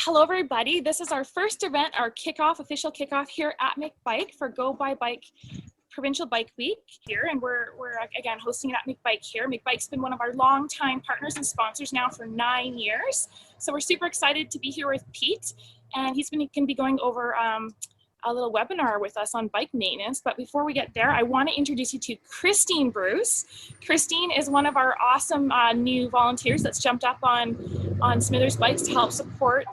Hello everybody, this is our first event, our official kickoff here at McBike for GoByBike Provincial Bike Week here, and we're again hosting it at McBike here. McBike's been one of our longtime partners and sponsors now for 9 years, so we're super excited to be here with Pete, and he's going to be going over a little webinar with us on bike maintenance. But before we get there, I want to introduce you to Christine Bruce. Christine is one of our awesome new volunteers that's jumped up on Smithers Bikes to help support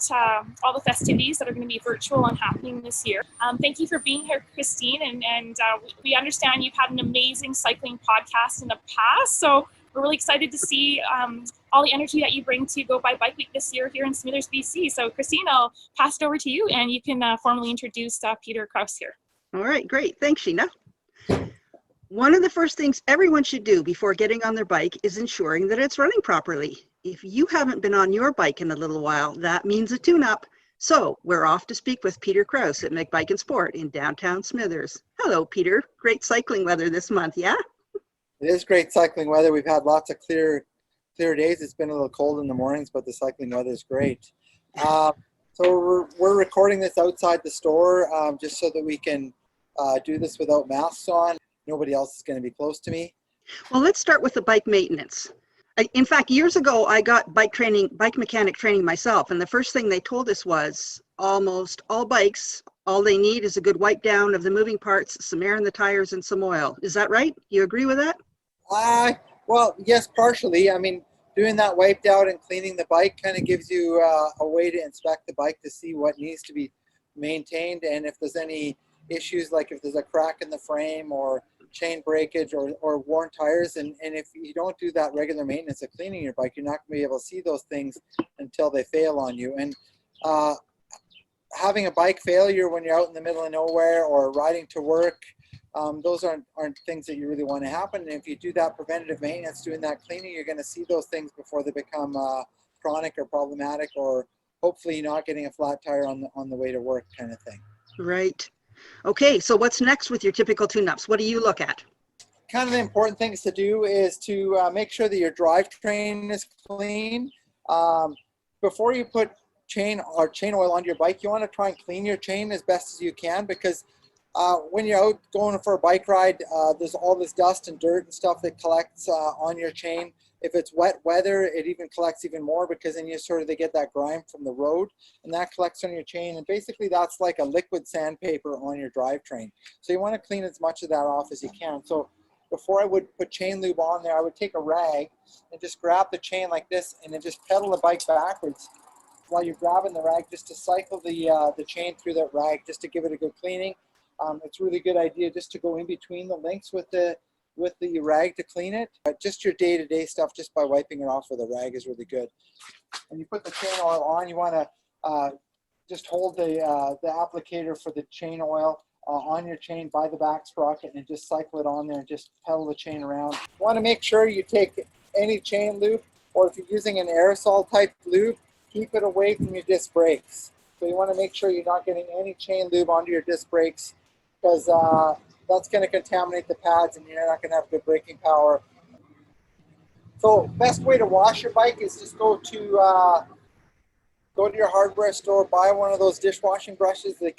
all the festivities that are going to be virtual and happening this year. Thank you for being here, Christine, and we understand you've had an amazing cycling podcast in the past, so we're really excited to see all the energy that you bring to GoByBike Week this year here in Smithers, BC. So Christine, I'll pass it over to you and you can formally introduce Peter Krause here. All right, great. Thanks, Sheena. One of the first things everyone should do before getting on their bike is ensuring that it's running properly. If you haven't been on your bike in a little while, that means a tune-up. So we're off to speak with Peter Krause at McBike Sport in downtown Smithers. Hello, Peter. Great cycling weather this month, yeah? It is great cycling weather. We've had lots of clear days. It's been a little cold in the mornings, but the cycling weather is great. So we're recording this outside the store just so that we can do this without masks on. Nobody else is going to be close to me. Well, let's start with the bike maintenance. In fact, years ago, I got bike mechanic training myself, and the first thing they told us was almost all bikes, all they need is a good wipe down of the moving parts, some air in the tires, and some oil. Is that right? You agree with that? Well, yes, partially. I mean, doing that wiped out and cleaning the bike kind of gives you a way to inspect the bike to see what needs to be maintained, and if there's any issues, like if there's a crack in the frame or chain breakage or worn tires, and if you don't do that regular maintenance of cleaning your bike, you're not going to be able to see those things until they fail on you. And having a bike failure when you're out in the middle of nowhere or riding to work, those aren't things that you really want to happen. And if you do that preventative maintenance, doing that cleaning, you're going to see those things before they become chronic or problematic, or hopefully not getting a flat tire on the way to work kind of thing. Right. Okay, so what's next with your typical tune-ups? What do you look at? Kind of the important things to do is to make sure that your drivetrain is clean. Before you put chain oil onto your bike, you want to try and clean your chain as best as you can, because when you're out going for a bike ride, there's all this dust and dirt and stuff that collects on your chain. If it's wet weather, it even collects even more, because then they get that grime from the road, and that collects on your chain. And basically that's like a liquid sandpaper on your drivetrain. So you want to clean as much of that off as you can. So before I would put chain lube on there, I would take a rag and just grab the chain like this and then just pedal the bike backwards while you're grabbing the rag, just to cycle the chain through that rag, just to give it a good cleaning. It's a really good idea just to go in between the links with the rag to clean it. Just your day-to-day stuff, just by wiping it off with a rag, is really good. When you put the chain oil on, you want to just hold the applicator for the chain oil on your chain by the back sprocket, and just cycle it on there and just pedal the chain around. You want to make sure you take any chain lube, or if you're using an aerosol type lube, keep it away from your disc brakes. So you want to make sure you're not getting any chain lube onto your disc brakes, because that's going to contaminate the pads and you're not going to have good braking power. So best way to wash your bike is just go to your hardware store, buy one of those dishwashing brushes. They're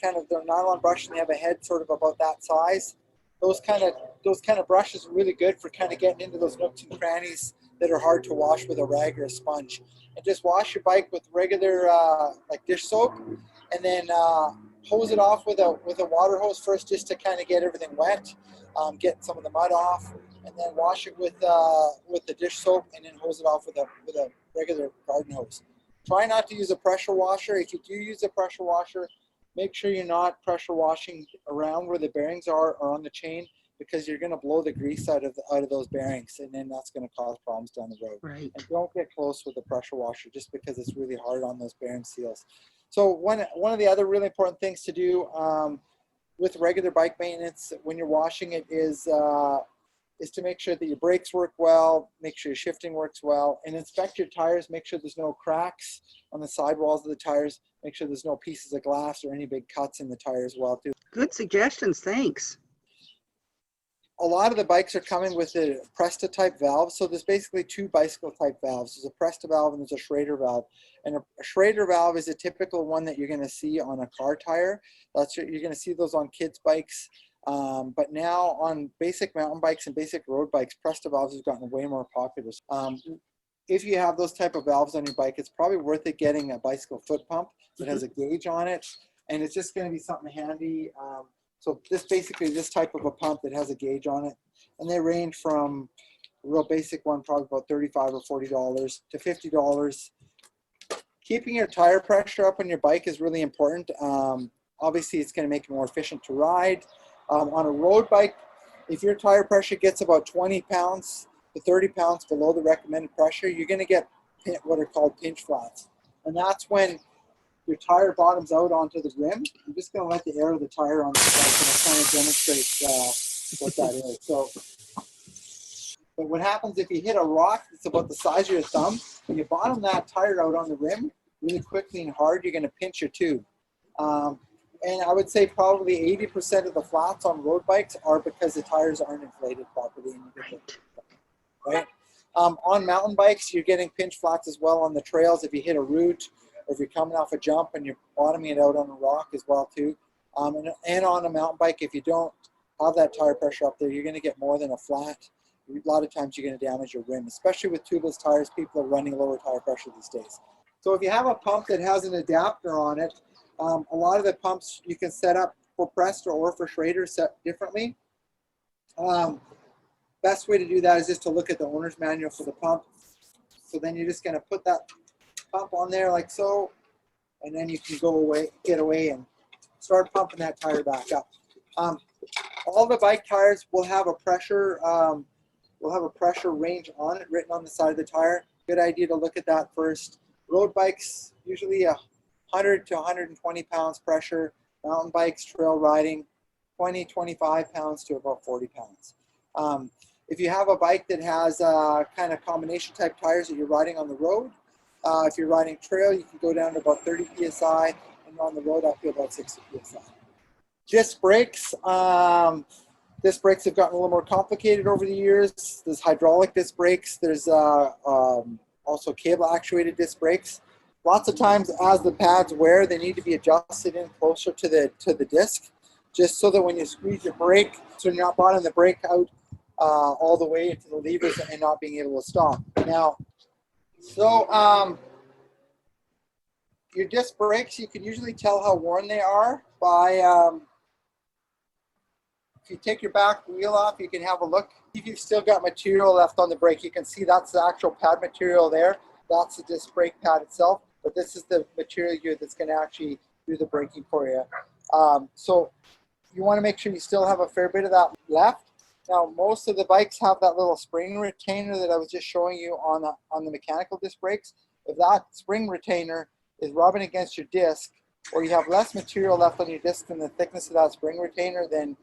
nylon brush, and they have a head sort of about that size. Those kind of brushes are really good for kind of getting into those nooks and crannies that are hard to wash with a rag or a sponge. And just wash your bike with regular like dish soap, and then hose it off with a water hose first, just to kind of get everything wet, get some of the mud off, and then wash it with the dish soap, and then hose it off with a regular garden hose. Try not to use a pressure washer. If you do use a pressure washer, make sure you're not pressure washing around where the bearings are or on the chain, because you're going to blow the grease out of those bearings, and then that's going to cause problems down the road. Right. And don't get close with the pressure washer, just because it's really hard on those bearing seals. So one of the other really important things to do with regular bike maintenance when you're washing it is to make sure that your brakes work well, make sure your shifting works well, and inspect your tires. Make sure there's no cracks on the sidewalls of the tires. Make sure there's no pieces of glass or any big cuts in the tire as well too. Good suggestions, thanks. a lot of the bikes are coming with a Presta type valve. So there's basically two bicycle type valves. There's a Presta valve and there's a Schrader valve. And a Schrader valve is a typical one that you're going to see on a car tire. You're going to see those on kids' bikes. But now on basic mountain bikes and basic road bikes, Presta valves have gotten way more popular. If you have those type of valves on your bike, it's probably worth it getting a bicycle foot pump that has a gauge on it. And it's just going to be something handy. So this type of a pump that has a gauge on it, and they range from a real basic one, probably about $35 or $40 to $50. Keeping your tire pressure up on your bike is really important. Obviously, it's going to make it more efficient to ride. On a road bike, if your tire pressure gets about 20 pounds to 30 pounds below the recommended pressure, you're going to get what are called pinch flats. And that's when your tire bottoms out onto the rim. I'm just going to let the air of the tire on the bike, and I'll kind of demonstrate what that is. So, but what happens if you hit a rock that's about the size of your thumb, when you bottom that tire out on the rim really quickly and hard, you're going to pinch your tube. And I would say probably 80% of the flats on road bikes are because the tires aren't inflated properly. And you get right? On mountain bikes, you're getting pinch flats as well on the trails if you hit a root, or if you're coming off a jump and you're bottoming it out on a rock as well too. And on a mountain bike, if you don't have that tire pressure up there, you're going to get more than a flat. A lot of times you're going to damage your rim, especially with tubeless tires. People are running lower tire pressure these days. So if you have a pump that has an adapter on it, a lot of the pumps you can set up for Presta or for Schrader set differently. Best way to do that is just to look at the owner's manual for the pump. So then you're just going to put that pump on there like so, and then you can get away and start pumping that tire back up. All the bike tires will have a pressure range on it written on the side of the tire. Good idea to look at that first. Road bikes usually 100 to 120 pounds pressure. Mountain bikes, trail riding, 25 pounds to about 40 pounds. If you have a bike that has kind of combination type tires that you're riding on the road, if you're riding trail, you can go down to about 30 psi, and on the road up to about 60 psi. Disc brakes. Disc brakes have gotten a little more complicated over the years. There's hydraulic disc brakes. There's also cable actuated disc brakes. Lots of times as the pads wear, they need to be adjusted in closer to the disc, just so that when you squeeze your brake, so you're not bottoming the brake out all the way into the levers and not being able to stop. Now, so your disc brakes, you can usually tell how worn they are by, if you take your back wheel off, you can have a look. If you've still got material left on the brake, you can see that's the actual pad material there. That's the disc brake pad itself, but this is the material here that's going to actually do the braking for you. So you want to make sure you still have a fair bit of that left. Now, most of the bikes have that little spring retainer that I was just showing you on the mechanical disc brakes. If that spring retainer is rubbing against your disc, or you have less material left on your disc than the thickness of that spring retainer, then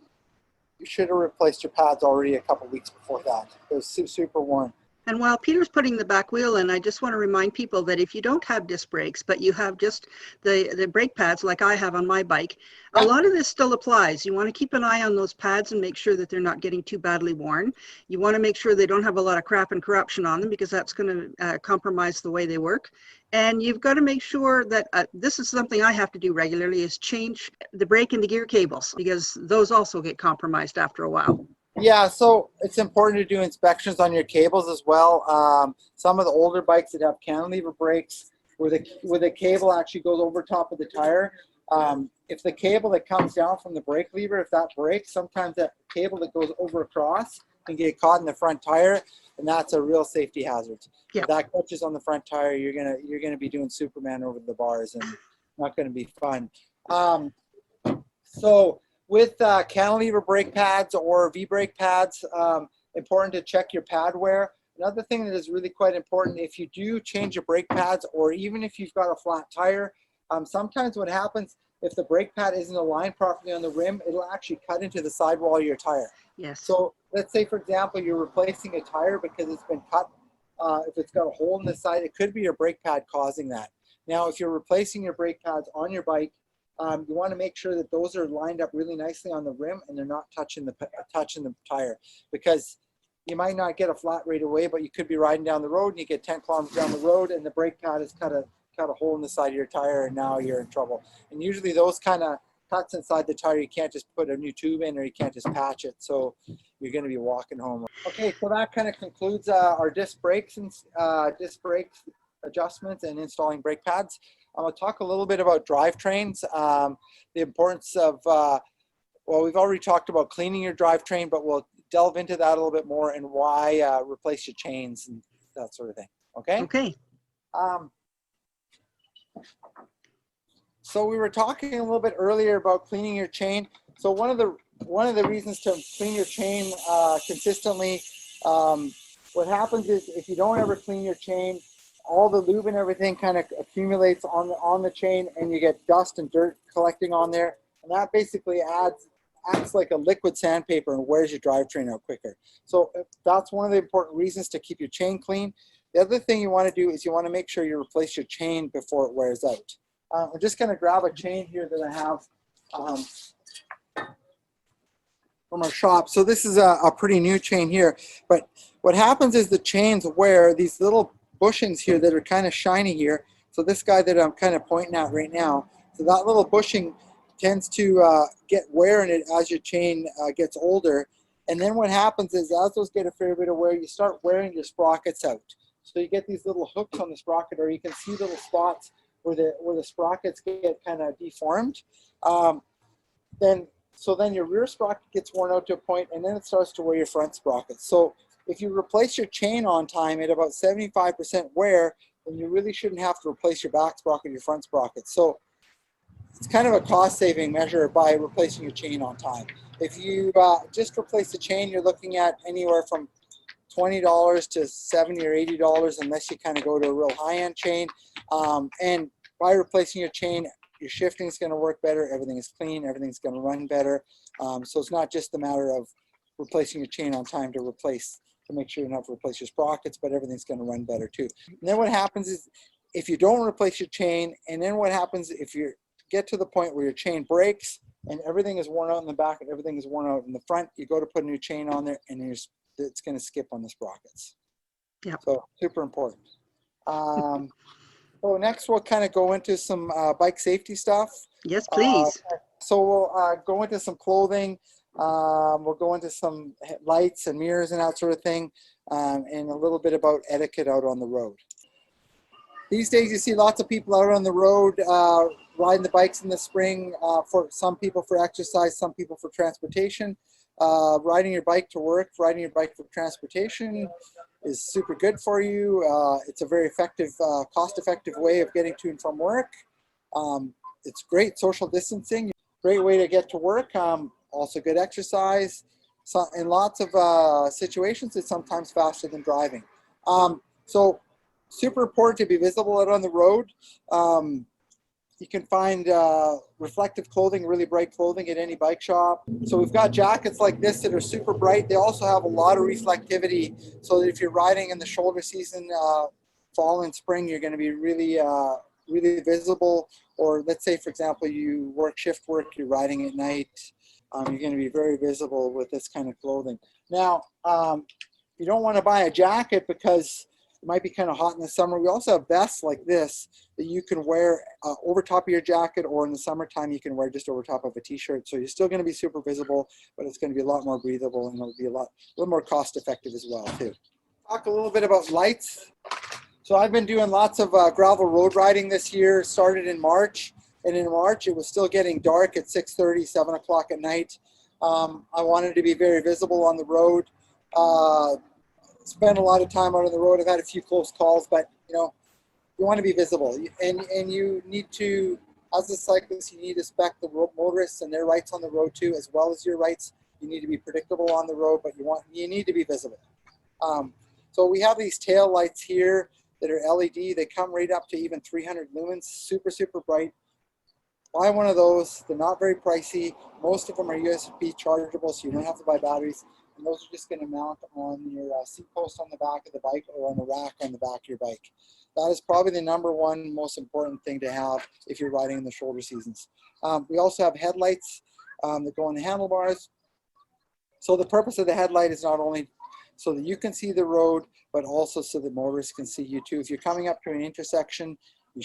you should have replaced your pads already a couple weeks before that. It was super worn. And while Peter's putting the back wheel in, I just want to remind people that if you don't have disc brakes, but you have just the brake pads like I have on my bike, a lot of this still applies. You want to keep an eye on those pads and make sure that they're not getting too badly worn. You want to make sure they don't have a lot of crap and corruption on them, because that's going to compromise the way they work. And you've got to make sure that this is something I have to do regularly, is change the brake and the gear cables, because those also get compromised after a while. Yeah, so it's important to do inspections on your cables as well. Some of the older bikes that have cantilever brakes, where the cable actually goes over top of the tire, if the cable that comes down from the brake lever, if that breaks, sometimes that cable that goes over across can get caught in the front tire, and that's a real safety hazard. Yeah. If that catches on the front tire, you're gonna be doing Superman over the bars, and not gonna be fun. So with cantilever brake pads or V-brake pads, important to check your pad wear. Another thing that is really quite important, if you do change your brake pads, or even if you've got a flat tire, sometimes what happens, if the brake pad isn't aligned properly on the rim, it'll actually cut into the sidewall of your tire. Yes. So let's say, for example, you're replacing a tire because it's been cut. If it's got a hole in the side, it could be your brake pad causing that. Now, if you're replacing your brake pads on your bike you want to make sure that those are lined up really nicely on the rim and they're not touching the tire, because you might not get a flat right away, but you could be riding down the road and you get 10 kilometers down the road and the brake pad has cut a hole in the side of your tire, and now you're in trouble. And usually those kind of cuts inside the tire, you can't just put a new tube in, or you can't just patch it, so you're going to be walking home. Okay, so that kind of concludes our disc brakes adjustments and installing brake pads. I'm going to talk a little bit about drivetrains, the importance of, well, we've already talked about cleaning your drivetrain, but we'll delve into that a little bit more, and why replace your chains and that sort of thing. Okay? Okay. So we were talking a little bit earlier about cleaning your chain. So one of the reasons to clean your chain consistently, what happens is if you don't ever clean your chain, all the lube and everything kind of accumulates on the chain, and you get dust and dirt collecting on there, and that basically acts like a liquid sandpaper and wears your drivetrain out quicker. So that's one of the important reasons to keep your chain clean. The other thing you want to do is you want to make sure you replace your chain before it wears out. I'm just going to grab a chain here that I have from our shop. So this is a pretty new chain here, but what happens is the chains wear these little bushings here that are kind of shiny here. So this guy that I'm kind of pointing at right now, so that little bushing tends to get wear in it as your chain gets older. And then what happens is, as those get a fair bit of wear, you start wearing your sprockets out. So you get these little hooks on the sprocket, or you can see little spots where the sprockets get kind of deformed. Then your rear sprocket gets worn out to a point, and then it starts to wear your front sprocket. So if you replace your chain on time at about 75% wear, then you really shouldn't have to replace your back sprocket, your front sprocket. So it's kind of a cost-saving measure by replacing your chain on time. If you just replace the chain, you're looking at anywhere from $20 to $70 or $80, unless you kind of go to a real high-end chain. And by replacing your chain, your shifting is going to work better, everything is clean, everything's going to run better. So it's not just a matter of replacing your chain on time to make sure you don't have to replace your sprockets, but everything's going to run better too. And then what happens is, if you don't replace your chain, and then what happens if you get to the point where your chain breaks and everything is worn out in the back and everything is worn out in the front, you go to put a new chain on there, and it's going to skip on the sprockets. Yeah. So super important. So next we'll kind of go into some bike safety stuff. Yes, please. So we'll go into some clothing. We'll go into some lights and mirrors and that sort of thing, and a little bit about etiquette out on the road. These days you see lots of people out on the road riding the bikes in the spring, for some people for exercise, some people for transportation. Riding your bike to work, riding your bike for transportation is super good for you. It's a very effective, cost-effective way of getting to and from work. It's great social distancing, great way to get to work, also good exercise. So in lots of situations, it's sometimes faster than driving. So super important to be visible out on the road. You can find reflective clothing, really bright clothing at any bike shop. So we've got jackets like this that are super bright. They also have a lot of reflectivity, so that if you're riding in the shoulder season, fall and spring, you're going to be really, really visible. Or let's say, for example, you work shift work, you're riding at night, you're going to be very visible with this kind of clothing. Now, you don't want to buy a jacket because it might be kind of hot in the summer. We also have vests like this that you can wear over top of your jacket, or in the summertime you can wear just over top of a t-shirt. So you're still going to be super visible, but it's going to be a lot more breathable, and it'll be a little more cost effective as well too. Talk a little bit about lights. So I've been doing lots of gravel road riding this year. Started in March, and in March it was still getting dark at 6:30, 7 o'clock at night. I wanted to be very visible on the road. Spend a lot of time out on the road. I've had a few close calls, but you want to be visible, and you need to, as a cyclist, you need to respect the motorists and their rights on the road too, as well as your rights. You need to be predictable on the road, but you need to be visible. So we have these tail lights here that are LED. They come right up to even 300 lumens, super, super bright. Buy one of those. They're not very pricey. Most of them are USB chargeable, so you don't have to buy batteries. and those are just going to mount on your seat post on the back of the bike or on the rack on the back of your bike. That is probably the #1 most important thing to have if you're riding in the shoulder seasons. We also have headlights that go on the handlebars. So the purpose of the headlight is not only so that you can see the road, but also so that motorists can see you too. If you're coming up to an intersection, you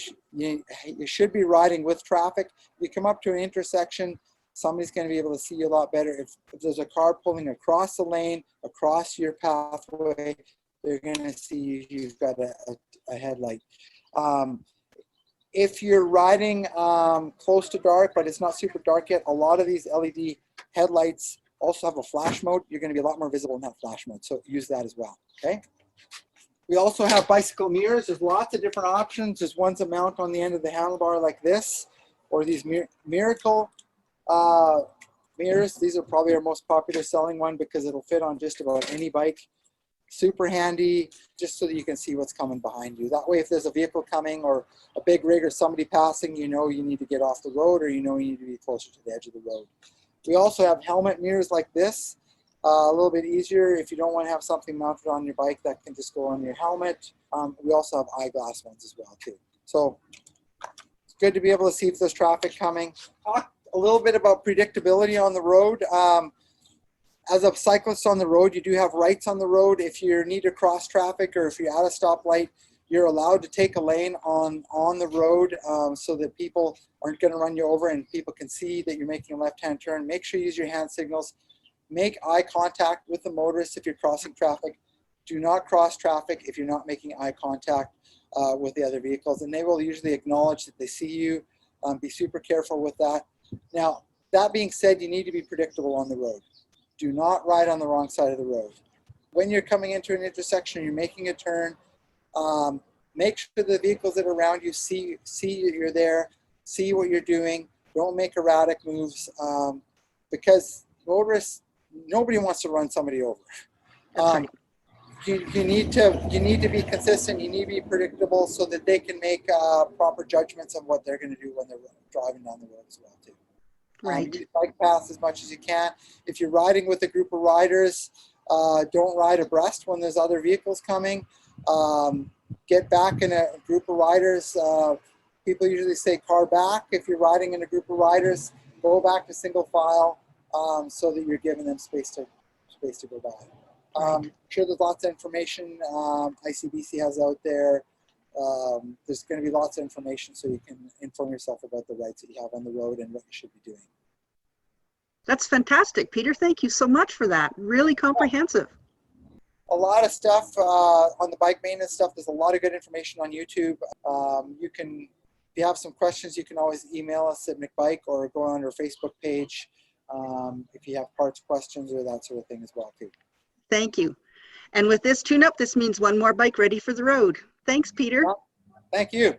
should be riding with traffic. If you come up to an intersection, somebody's going to be able to see you a lot better. If there's a car pulling across the lane, across your pathway, they're going to see you've got a headlight. If you're riding close to dark, but it's not super dark yet, a lot of these LED headlights also have a flash mode. You're going to be a lot more visible in that flash mode, so use that as well, okay? We also have bicycle mirrors. There's lots of different options. There's ones that mount on the end of the handlebar like this, or these Miracle mirrors. These are probably our most popular selling one because it'll fit on just about any bike. Super handy, just so that you can see what's coming behind you. That way, if there's a vehicle coming or a big rig or somebody passing, you know you need to get off the road, or you know you need to be closer to the edge of the road. We also have helmet mirrors like this. A little bit easier if you don't want to have something mounted on your bike that can just go on your helmet. We also have eyeglass ones as well too. So it's good to be able to see if there's traffic coming. Talk a little bit about predictability on the road. As a cyclist on the road, you do have rights on the road. If you need to cross traffic or if you're at a stoplight, you're allowed to take a lane on the road so that people aren't going to run you over and people can see that you're making a left-hand turn. Make sure you use your hand signals. Make eye contact with the motorist if you're crossing traffic. Do not cross traffic if you're not making eye contact with the other vehicles, and they will usually acknowledge that they see you. Be super careful with that. Now, that being said, you need to be predictable on the road. Do not ride on the wrong side of the road. When you're coming into an intersection, you're making a turn, make sure the vehicles that are around you see that you're there, see what you're doing. Don't make erratic moves because motorists, nobody wants to run somebody over. That's right. You need to be consistent. You need to be predictable so that they can make proper judgments of what they're going to do when they're driving down the road as well too. Right. Use bike paths as much as you can. If you're riding with a group of riders, don't ride abreast when there's other vehicles coming. Get back in a group of riders. People usually say car back. If you're riding in a group of riders, go back to single file so that you're giving them space to go by. I'm sure there's lots of information ICBC has out there. There's going to be lots of information so you can inform yourself about the rights that you have on the road and what you should be doing. That's fantastic, Peter. Thank you so much for that. Really comprehensive. A lot of stuff on the bike maintenance stuff. There's a lot of good information on YouTube. If you have some questions, you can always email us at McBike or go on our Facebook page if you have parts questions or that sort of thing as well too. Thank you. And with this tune-up, this means one more bike ready for the road. Thanks, Peter. Well, thank you.